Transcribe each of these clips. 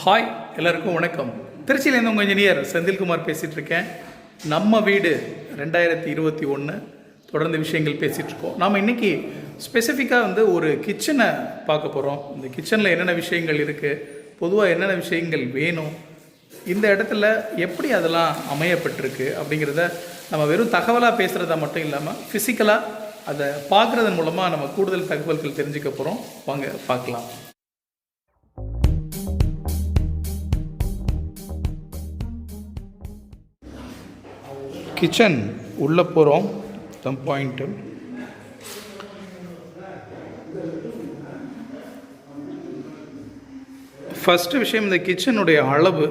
Hi, எல்லாருக்கும் வணக்கம். திருச்சியிலேருந்து உங்கள் இன்ஜினியர் செந்தில்குமார் பேசிகிட்ருக்கேன். நம்ம வீடு 2021 தொடர்ந்து விஷயங்கள் பேசிகிட்ருக்கோம். நாம் இன்றைக்கி ஸ்பெசிஃபிக்காக ஒரு கிச்சனை பார்க்க போகிறோம். இந்த கிச்சனில் என்னென்ன விஷயங்கள் இருக்குது, பொதுவாக என்னென்ன விஷயங்கள் வேணும், இந்த இடத்துல எப்படி அதெல்லாம் அமையப்பட்டிருக்கு அப்படிங்கிறத நம்ம வெறும் தகவலாக பேசுகிறதா மட்டும் இல்லாமல் ஃபிசிக்கலாக அதை பார்க்குறதன் மூலமாக நம்ம கூடுதல் தகவல்கள் தெரிஞ்சுக்க போகிறோம். வாங்க பார்க்கலாம். கிச்சன் உள்ளே போகிறோம். பாயிண்ட்டு ஃபஸ்ட்டு விஷயம், இந்த கிச்சனுடைய அளவு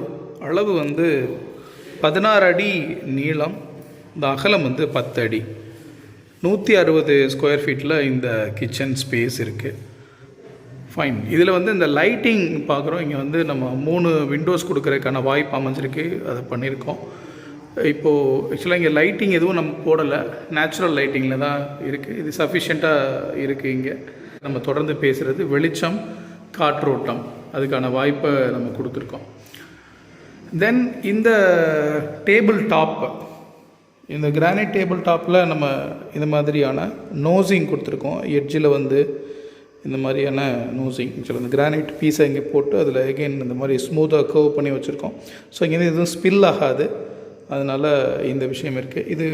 16 அடி நீளம், இந்த அகலம் 10 அடி, 160 ஸ்கொயர் ஃபீட்டில் இந்த கிச்சன் ஸ்பேஸ் இருக்குது. ஃபைன். இதில் இந்த லைட்டிங் பார்க்குறோம். இங்கே நம்ம 3 விண்டோஸ் கொடுக்குறதுக்கான வாய்ப்பு அமைஞ்சிருக்கு. அதை பண்ணியிருக்கோம். இப்போது ஆக்சுவலாக இங்கே லைட்டிங் எதுவும் நம்ம போடலை, நேச்சுரல் லைட்டிங்கில் தான் இருக்குது. இது சஃபிஷியண்ட்டாக இருக்குது. இங்கே நம்ம தொடர்ந்து பேசுகிறது வெளிச்சம், காற்றோட்டம், அதுக்கான வாய்ப்பை நம்ம கொடுத்துருக்கோம். தென் இந்த டேபிள் டாப், இந்த கிரானைட் டேபிள் டாப்பில் நம்ம இந்த மாதிரியான நோசிங் கொடுத்துருக்கோம். எட்ஜில் இந்த மாதிரியான நோசிங், ஆக்சுவலாக இந்த கிரானைட் பீஸை இங்கே போட்டு அதில் எகெயின் இந்த மாதிரி ஸ்மூத்தாக கர்வ் பண்ணி வச்சுருக்கோம். ஸோ இங்கேருந்து எதுவும் ஸ்பில் ஆகாது, அதனால் இந்த விஷயம் இருக்குது. இது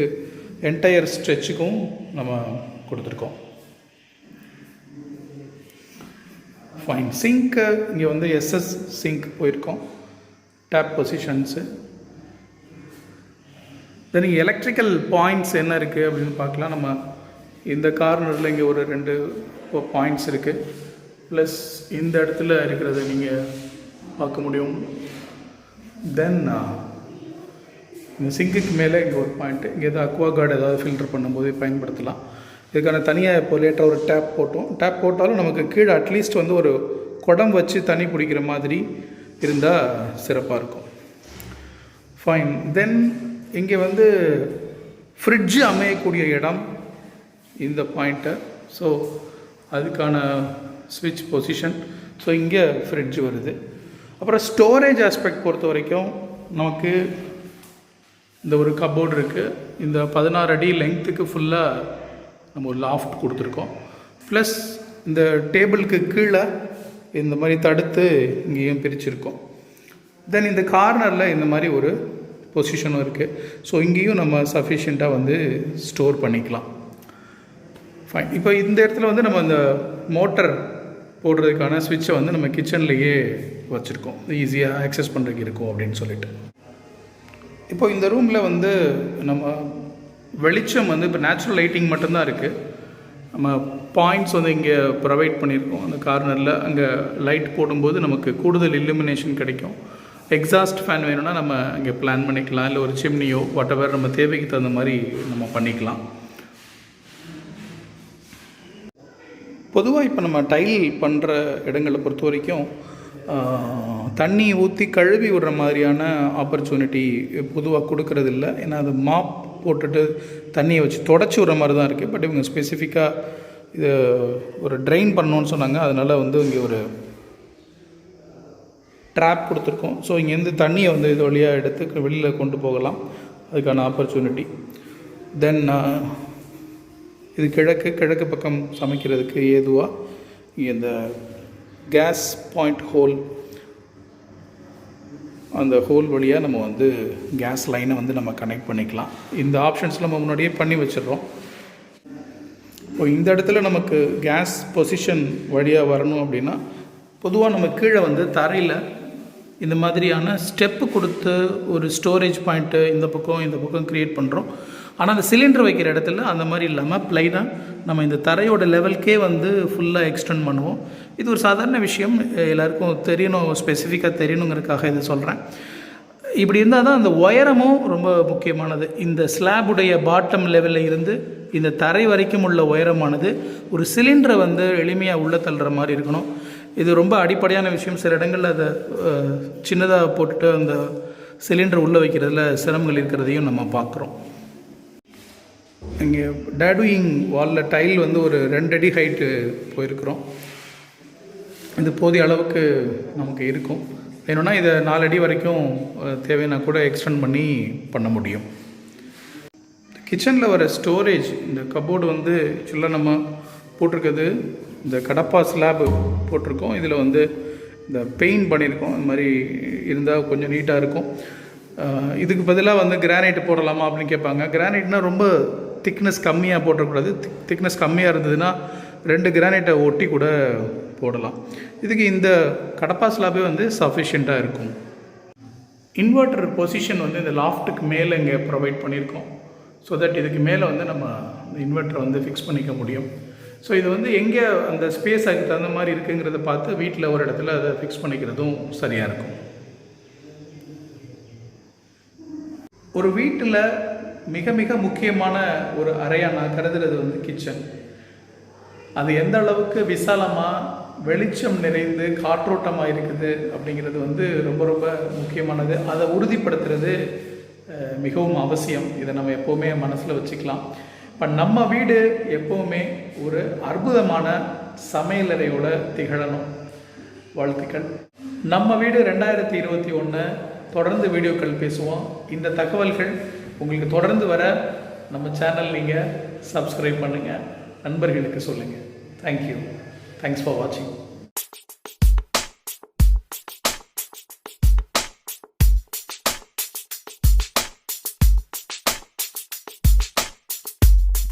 என்டையர் ஸ்ட்ரெச்சுக்கும் நம்ம கொடுத்துருக்கோம். ஃபைன். சிங்க்கு இங்கே எஸ்எஸ் சிங்க் போயிருக்கோம். Tap positions. தென் இங்கே எலக்ட்ரிக்கல் பாயிண்ட்ஸ் என்ன இருக்குது அப்படின்னு பார்க்கலாம். நம்ம இந்த கார்னரில் இங்கே ஒரு 2 பாயிண்ட்ஸ் இருக்குது. ப்ளஸ் இந்த இடத்துல இருக்கிறத நீங்கள் பார்க்க முடியும். தென் இந்த சிங்குக்கு மேலே இங்கே ஒரு பாயிண்ட்டு, இங்கே எதாவது அக்வா கார்டு ஏதாவது ஃபில்டர் பண்ணும்போது பயன்படுத்தலாம். இதுக்கான தனியாக இப்போ லேட்டாக ஒரு டேப் போட்டாலும் நமக்கு கீழே அட்லீஸ்ட் ஒரு குடம் வச்சு தண்ணி பிடிக்கிற மாதிரி இருந்தால் சிறப்பாக இருக்கும். ஃபைன். தென் இங்கே ஃப்ரிட்ஜு அமையக்கூடிய இடம் இந்த பாயிண்ட்டை. ஸோ அதுக்கான ஸ்விட்ச் பொசிஷன். ஸோ இங்கே ஃப்ரிட்ஜு வருது. அப்புறம் ஸ்டோரேஜ் ஆஸ்பெக்ட் பொறுத்த வரைக்கும் நமக்கு இந்த ஒரு கப்போர்டு இருக்குது. இந்த 16 அடி லெங்க்த்துக்கு ஃபுல்லாக நம்ம ஒரு லாஃப்ட் கொடுத்துருக்கோம். ப்ளஸ் இந்த டேபிளுக்கு கீழே இந்த மாதிரி தடுத்து இங்கேயும் பிரிச்சுருக்கோம். தென் இந்த கார்னரில் இந்த மாதிரி ஒரு பொசிஷனும் இருக்குது. ஸோ இங்கேயும் நம்ம சஃபிஷியண்ட்டாக ஸ்டோர் பண்ணிக்கலாம். ஃபைன். இப்போ இந்த இடத்துல நம்ம இந்த மோட்டர் போடுறதுக்கான ஸ்விட்சை நம்ம கிச்சன்லேயே வச்சுருக்கோம். ஈஸியாக ஆக்சஸ் பண்ணுறதுக்கு இருக்கும் அப்படின்னு சொல்லிட்டு. இப்போ இந்த ரூமில் நம்ம வெளிச்சம் இப்போ நேச்சுரல் லைட்டிங் மட்டும்தான் இருக்குது. நம்ம பாயிண்ட்ஸ் இங்கே ப்ரொவைட் பண்ணியிருக்கோம். அந்த கார்னரில் அங்கே லைட் போடும்போது நமக்கு கூடுதல் இல்லுமினேஷன் கிடைக்கும். எக்ஸாஸ்ட் ஃபேன் வேணும்னா நம்ம அங்கே பிளான் பண்ணிக்கலாம். இல்லை ஒரு சிம்னியோ வாட்டவர் நம்ம தேவைக்கு தகுந்த மாதிரி நம்ம பண்ணிக்கலாம். பொதுவாக இப்போ நம்ம டைல் பண்ணுற இடங்களை பொறுத்த வரைக்கும் தண்ணி ஊற்றி கழுவி விடுற மாதிரியான ஆப்பர்ச்சுனிட்டி பொதுவாக கொடுக்கறதில்ல. ஏன்னா அது மாப் போட்டுட்டு தண்ணியை வச்சு தொடச்சி விடுற மாதிரி தான் இருக்குது. பட் இவங்க ஸ்பெசிஃபிக்காக இது ஒரு ட்ரெயின் பண்ணணுன்னு சொன்னாங்க. அதனால் இங்கே ஒரு ட்ராப் கொடுத்துருக்கோம். ஸோ இங்கேருந்து தண்ணியை இது வழியாக எடுத்து வெளியில் கொண்டு போகலாம், அதுக்கான ஆப்பர்ச்சுனிட்டி. தென் இது கிழக்கு பக்கம் சமைக்கிறதுக்கு ஏதுவாக இங்கே இந்த கேஸ் பாயிண்ட் ஹோல், அந்த ஹோல் வழியாக நம்ம கேஸ் லைனை நம்ம கனெக்ட் பண்ணிக்கலாம். இந்த ஆப்ஷன்ஸ் நம்ம முன்னாடியே பண்ணி வச்சிடுறோம். இப்போ இந்த இடத்துல நமக்கு கேஸ் பொசிஷன் வழியாக வரணும் அப்படின்னா பொதுவாக நம்ம கீழே தரையில் இந்த மாதிரியான ஸ்டெப்பு கொடுத்து ஒரு ஸ்டோரேஜ் பாயிண்ட்டு இந்த பக்கம் க்ரியேட் பண்ணுறோம். ஆனால் அந்த சிலிண்டர் வைக்கிற இடத்துல அந்த மாதிரி இல்லாமல் ப்ளைனாக நம்ம இந்த தரையோட லெவல்க்கே ஃபுல்லாக எக்ஸ்டெண்ட் பண்ணுவோம். இது ஒரு சாதாரண விஷயம், எல்லாருக்கும் தெரியணும், ஸ்பெசிஃபிக்காக தெரியணுங்கிறதுக்காக இதை சொல்கிறேன். இப்படி இருந்தால் தான் அந்த உயரமும் ரொம்ப முக்கியமானது. இந்த ஸ்லாபுடைய பாட்டம் லெவலில் இருந்து இந்த தரை வரைக்கும் உள்ள உயரமானது ஒரு சிலிண்டரை எளிமையாக உள்ளே தள்ளுற மாதிரி இருக்கணும். இது ரொம்ப அடிப்படையான விஷயம். சில இடங்களில் அதை சின்னதாக போட்டுட்டு அந்த சிலிண்டர் உள்ளே வைக்கிறதுல சிரமங்கள் இருக்கிறதையும் நம்ம பார்க்குறோம். இங்கே டேடுயிங் வாலில் டைல் ஒரு 2 அடி ஹைட்டு போயிருக்கிறோம். இது போதிய அளவுக்கு நமக்கு இருக்கும். வேணும்னா இதை 4 அடி வரைக்கும் தேவைன்னா கூட எக்ஸ்டெண்ட் பண்ணி பண்ண முடியும். கிச்சனில் வர ஸ்டோரேஜ், இந்த கபோர்டு வந்து ஆக்சுவலாக நம்ம போட்டிருக்கிறது இந்த கடப்பா ஸ்லாப் போட்டிருக்கோம். இதில் வந்து இந்த பெயிண்ட் பண்ணியிருக்கோம். இந்த மாதிரி இருந்தால் கொஞ்சம் நீட்டாக இருக்கும். இதுக்கு பதிலாக வந்து கிரானைட் போடலாமா அப்படின்னு கேட்பாங்க. கிரானைட்னால் ரொம்ப திக்னஸ் கம்மியாக போட்டக்கூடாது. திக்னஸ் கம்மியாக இருந்ததுன்னா 2 கிரானைட்டை ஒட்டி கூட போடலாம். இதுக்கு இந்த கடப்பா ஸ்லாபே வந்து சஃபிஷியண்ட்டாக இருக்கும். இன்வெர்ட்டர் பொசிஷன் வந்து இந்த லாஃப்ட்டுக்கு மேலே இங்கே ப்ரொவைட் பண்ணியிருக்கோம். ஸோ தட் இதுக்கு மேலே வந்து நம்ம இன்வெர்ட்டரை வந்து ஃபிக்ஸ் பண்ணிக்க முடியும். ஸோ இது வந்து எங்கே அந்த ஸ்பேஸ் அதுக்கு தகுந்த மாதிரி இருக்குங்கிறத பார்த்து வீட்டில் ஒரு இடத்துல அதை ஃபிக்ஸ் பண்ணிக்கிறதும் சரியாக இருக்கும். ஒரு வீட்டில் மிக மிக முக்கியமான ஒரு அறையாக நான் கருதுறது வந்து கிச்சன். அது எந்த அளவுக்கு விசாலமாக வெளிச்சம் நிறைந்து காற்றோட்டமாக இருக்குது அப்படிங்கிறது வந்து ரொம்ப ரொம்ப முக்கியமானது. அதை உறுதிப்படுத்துறது மிகவும் அவசியம். இதை நம்ம எப்போவுமே மனசில் வச்சுக்கலாம். இப்போ நம்ம வீடு எப்போவுமே ஒரு அற்புதமான சமையலறையோட திகழணும். வாழ்த்துக்கள். நம்ம வீடு 2021. தொடர்ந்து வீடியோக்கள் பேசுவோம். இந்த தகவல்கள் உங்களுக்கு தொடர்ந்து வர நம்ம சேனல் நீங்கள் சப்ஸ்கிரைப் பண்ணுங்கள், நண்பர்களுக்கு சொல்லுங்கள். தேங்க்யூ. தேங்க்ஸ் ஃபார் வாட்சிங்.